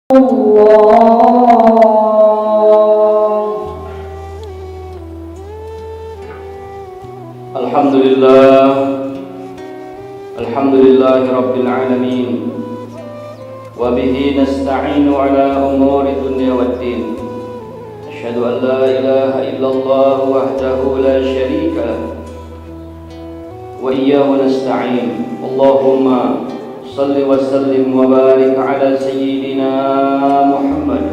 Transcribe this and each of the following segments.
Alhamdulillahi Rabbil Alamin. Wa bihi nasta'inu ala umuri dunya waddin. Asyhadu an la ilaha illallah wahdahu la syarika lah. Wa iyyahu nasta'in. Allahumma salli wa sallim wa barik ala sayyidina Muhammad.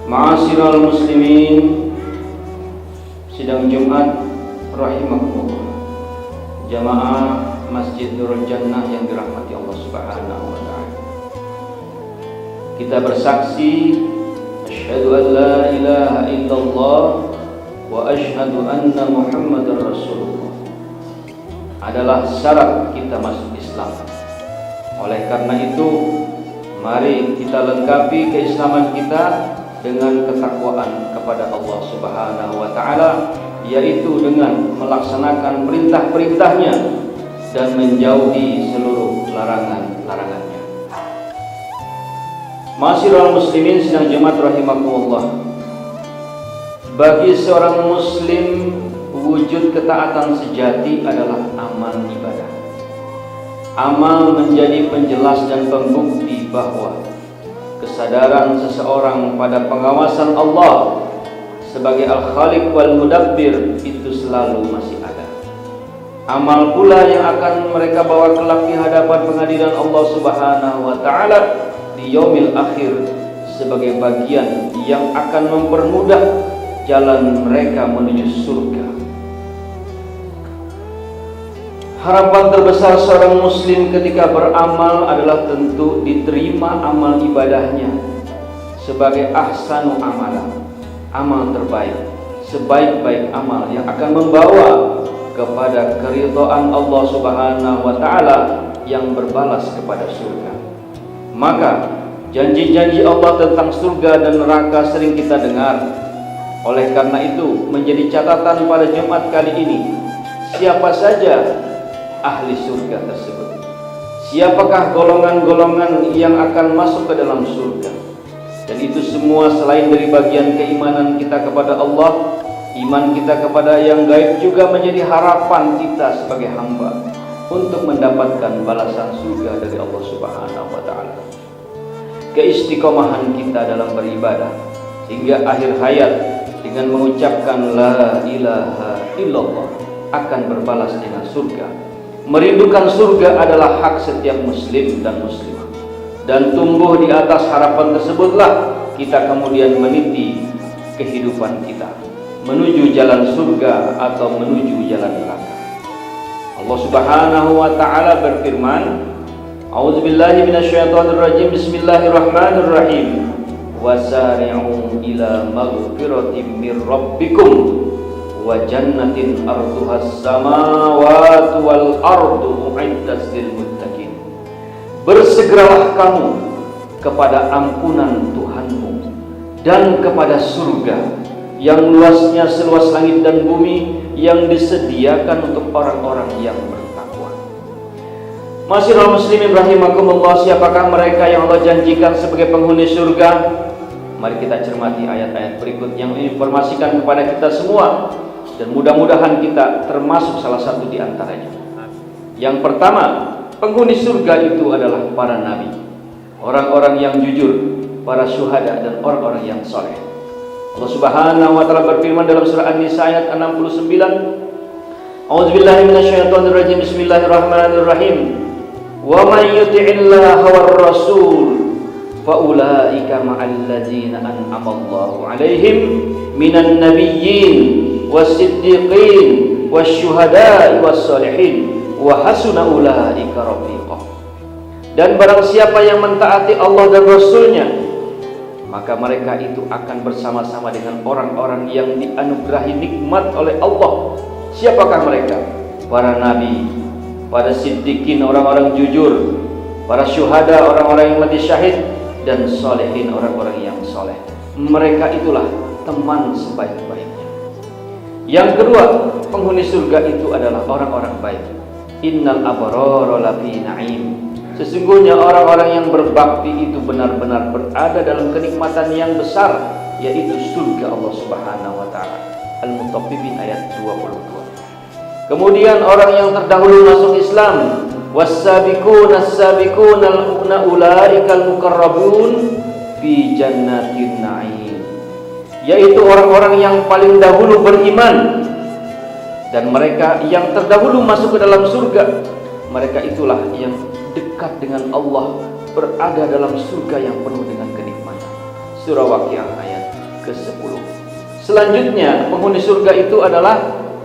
Ma'asyiral muslimin, sidang Jumat rahimakumullah, jamaah Masjid Nurul Jannah yang dirahmati Allah Subhanahu wa taala. Kita bersaksi asyhadu an la ilaha illallah wa asyhadu anna Muhammadar Rasulullah adalah syarat kita masuk Islam. Oleh karena itu, mari kita lengkapi keislaman kita dengan ketakwaan kepada Allah Subhanahu wa taala, yaitu dengan melaksanakan perintah-perintahnya dan menjauhi seluruh larangan-larangannya. Ma'asyiral muslimin sidang jemaat rahimakumullah, bagi seorang muslim wujud ketaatan sejati adalah amal ibadah. Amal menjadi penjelas dan pembukti bahwa kesadaran seseorang pada pengawasan Allah sebagai Al-Khaliq wal Mudabbir itu selalu masih ada. Amal pula yang akan mereka bawa kelak di hadapan pengadilan Allah Subhanahu wa taala di yaumil akhir sebagai bagian yang akan mempermudah jalan mereka menuju surga. Harapan terbesar seorang muslim ketika beramal adalah tentu diterima amal ibadahnya sebagai ahsanu amalan, amal terbaik, sebaik-baik amal yang akan membawa kepada keridhaan Allah Subhanahu wa taala yang berbalas kepada surga. Maka janji-janji Allah tentang surga dan neraka sering kita dengar. Oleh karena itu, menjadi catatan pada Jumat kali ini, siapa saja ahli surga tersebut, siapakah golongan-golongan yang akan masuk ke dalam surga. Dan itu semua selain dari bagian keimanan kita kepada Allah, iman kita kepada yang gaib juga menjadi harapan kita sebagai hamba untuk mendapatkan balasan surga dari Allah Subhanahu wa taala. Keistiqomahan kita dalam beribadah hingga akhir hayat dengan mengucapkan la ilaha illallah akan berbalas dengan surga. Merindukan surga adalah hak setiap muslim dan muslimah, dan tumbuh di atas harapan tersebutlah kita kemudian meniti kehidupan kita menuju jalan surga atau menuju jalan neraka. Allah Subhanahu wa taala berfirman, A'udzubillahi minasyaitonirrajim, Bismillahirrahmanirrahim. Wasari'u ila maghfiratin mir rabbikum wa jannatin arduhas samawati wal ardu u'iddat lil muttaqin. Bersegeralah kamu kepada ampunan Tuhanmu dan kepada surga yang luasnya seluas langit dan bumi, yang disediakan untuk orang-orang yang bertakwa. Ma'asyiral muslimin rahimakumullah, siapakah mereka yang Allah janjikan sebagai penghuni surga? Mari kita cermati ayat-ayat berikut yang menginformasikan kepada kita semua, dan mudah-mudahan kita termasuk salah satu di antaranya. Yang pertama, penghuni surga itu adalah para nabi, orang-orang yang jujur, para syuhada, dan orang-orang yang soleh. Allah Subhanahu wa taala berfirman dalam surah An-Nisa ayat 69, A'udzubillahi minasyaitonirrajim, Bismillahirrahmanirrahim. Wa may yuti'illaha war rasul fa ulaika ma'al ladzina an'ama Allahu 'alaihim minan nabiyyin was-siddiqin wasyuhada'i was-sholihin wa hasuna ulaika rafiqa. Dan barang siapa yang mentaati Allah dan Rasulnya, maka mereka itu akan bersama-sama dengan orang-orang yang dianugerahi nikmat oleh Allah. Siapakah mereka? Para nabi, para siddiqin, orang-orang jujur, para syuhada, orang-orang yang mati syahid, dan solehin, orang-orang yang soleh. Mereka itulah teman sebaik-baiknya. Yang kedua, penghuni surga itu adalah orang-orang baik. Innal abrara lafi na'im Sesungguhnya orang-orang yang berbakti itu benar-benar berada dalam kenikmatan yang besar, yaitu surga Allah Subhanahu wa taala. Al-Mutaffifin ayat 22. Kemudian orang yang terdahulu masuk Islam, was-sabiquna as-sabiquna ulaikal muqarrabun fi jannatin na'im, yaitu orang-orang yang paling dahulu beriman dan mereka yang terdahulu masuk ke dalam surga. Mereka itulah yang dekat dengan Allah, berada dalam surga yang penuh dengan kenikmatan. Surah Waqiah ayat ke-10. Selanjutnya penghuni surga itu adalah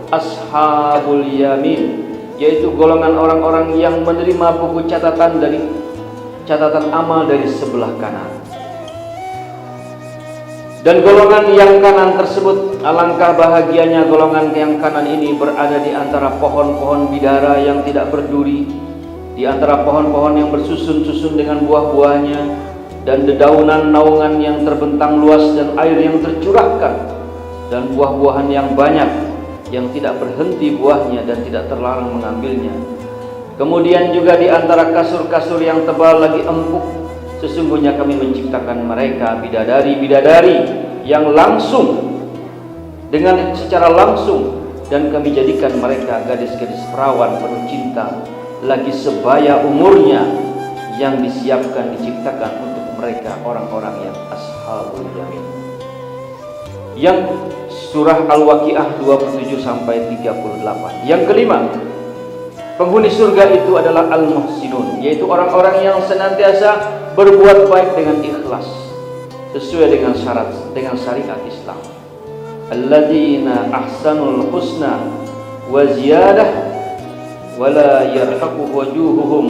Ashabul Yamin, yaitu golongan orang-orang yang menerima buku catatan amal dari sebelah kanan. Dan golongan yang kanan tersebut, alangkah bahagianya golongan yang kanan ini berada di antara pohon-pohon bidara yang tidak berduri, di antara pohon-pohon yang bersusun-susun dengan buah-buahnya, dan dedaunan naungan yang terbentang luas dan air yang tercurahkan, dan buah-buahan yang banyak yang tidak berhenti buahnya dan tidak terlarang mengambilnya. Kemudian juga di antara kasur-kasur yang tebal lagi empuk, sesungguhnya kami menciptakan mereka bidadari-bidadari yang langsung, dengan secara langsung, dan kami jadikan mereka gadis-gadis perawan penuh cinta, lagi sebaya umurnya, yang diciptakan untuk mereka orang-orang yang ashabul yamin. Yang surah Al-Waqiah 27 sampai 38. Yang kelima, penghuni surga itu adalah al-muhsinun, yaitu orang-orang yang senantiasa berbuat baik dengan ikhlas sesuai dengan syarat, dengan syariat Islam. Alladzina ahsanul husna wa ziyadah wa la yarhaqu wujuhuhum.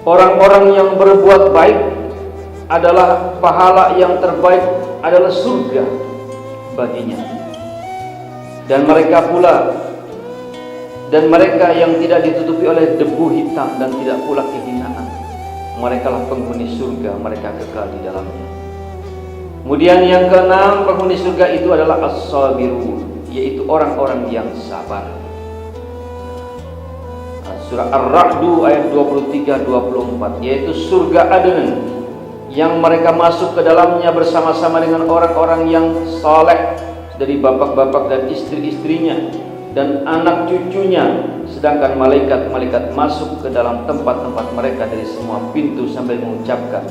Orang-orang yang berbuat baik adalah pahala yang terbaik, adalah surga baginya. Dan mereka yang tidak ditutupi oleh debu hitam dan tidak pula kehinaan, mereka lah penghuni surga, mereka kekal di dalamnya. Kemudian yang keenam, penghuni surga itu adalah as-sabirun, yaitu orang-orang yang sabar. Surah Ar-Ra'du ayat 23-24, yaitu surga Aden yang mereka masuk ke dalamnya bersama-sama dengan orang-orang yang saleh dari bapak-bapak dan istri-istrinya dan anak cucunya, sedangkan malaikat-malaikat masuk ke dalam tempat-tempat mereka dari semua pintu sambil mengucapkan,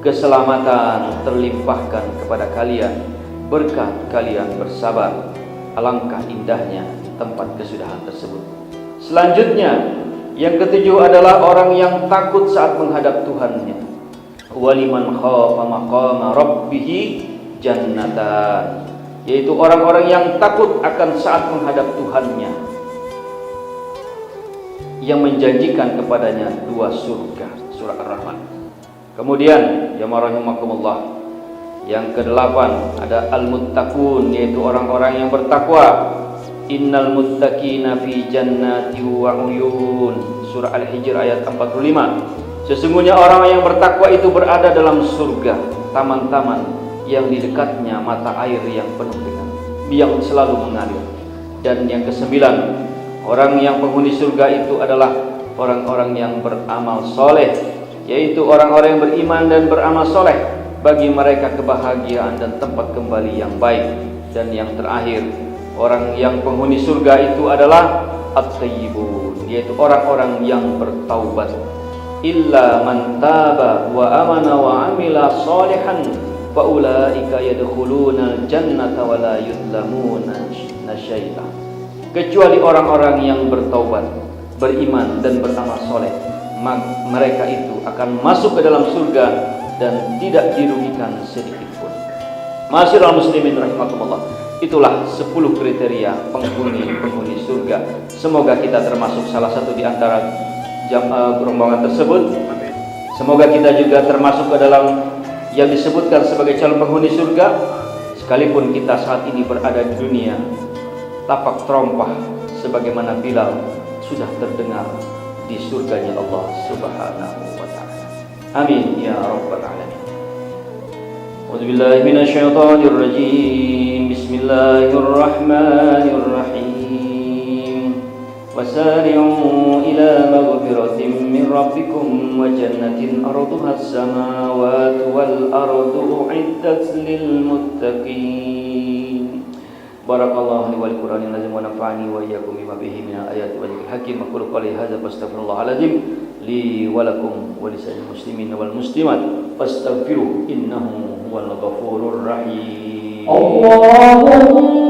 keselamatan terlimpahkan kepada kalian berkat kalian bersabar. Alangkah indahnya tempat kesudahan tersebut. Selanjutnya, yang ketujuh adalah orang yang takut saat menghadap Tuhannya. Waliman khafa maqama rabbih jannatan, yaitu orang-orang yang takut akan saat menghadap Tuhannya, yang menjanjikan kepadanya dua surga. Surah Ar-Rahman. Kemudian ya rahimakumullah, yang kedelapan ada al-muttaqun, yaitu orang-orang yang bertakwa. Innal muttaqina fi jannati wa uyun. Surah Al-Hijr ayat 45. Sesungguhnya orang yang bertakwa itu berada dalam surga, taman-taman yang di dekatnya mata air yang penuh dengan yang selalu mengalir. Dan yang kesembilan, orang yang penghuni surga itu adalah orang-orang yang beramal soleh, yaitu orang-orang yang beriman dan beramal soleh. Bagi mereka kebahagiaan dan tempat kembali yang baik. Dan yang terakhir, orang yang penghuni surga itu adalah at-tayyibun, yaitu orang-orang yang bertaubat. Illa man taba wa amana wa amila salihan fa ulaika yadkhuluna al-jannata wa la yudlamuna syai'a. Kecuali orang-orang yang bertaubat, beriman dan beramal soleh, mereka itu akan masuk ke dalam surga dan tidak dirugikan sedikit pun. Ma'asyiral muslimin rahimakumullah, itulah 10 kriteria penghuni surga. Semoga kita termasuk salah satu di antara rombongan tersebut. Semoga kita juga termasuk ke dalam yang disebutkan sebagai calon penghuni surga, sekalipun kita saat ini berada di dunia tapak terompah sebagaimana Bilal sudah terdengar di surganya Allah Subhanahu wa taala. Amin ya rabbal alamin. A'udzubillahi minasyaitonir rajim. Bismillahirrahmanirrahim. Wasari'u ila maghfiratin min rabbikum wa jannatin arduha as-samawati wal ardu u'iddat lil muttaqin. Barakallahu li wal Qur'anil azim wa nafa'ani wa iyyakum bima fihi minal ayati wal hakim. Aqulu qali hadza fastaghfirullahal azim li wa lakum wa lisa'il muslimin wal muslimat fastaghfiruhu innahu huwal ghafurur rahim. Allahumma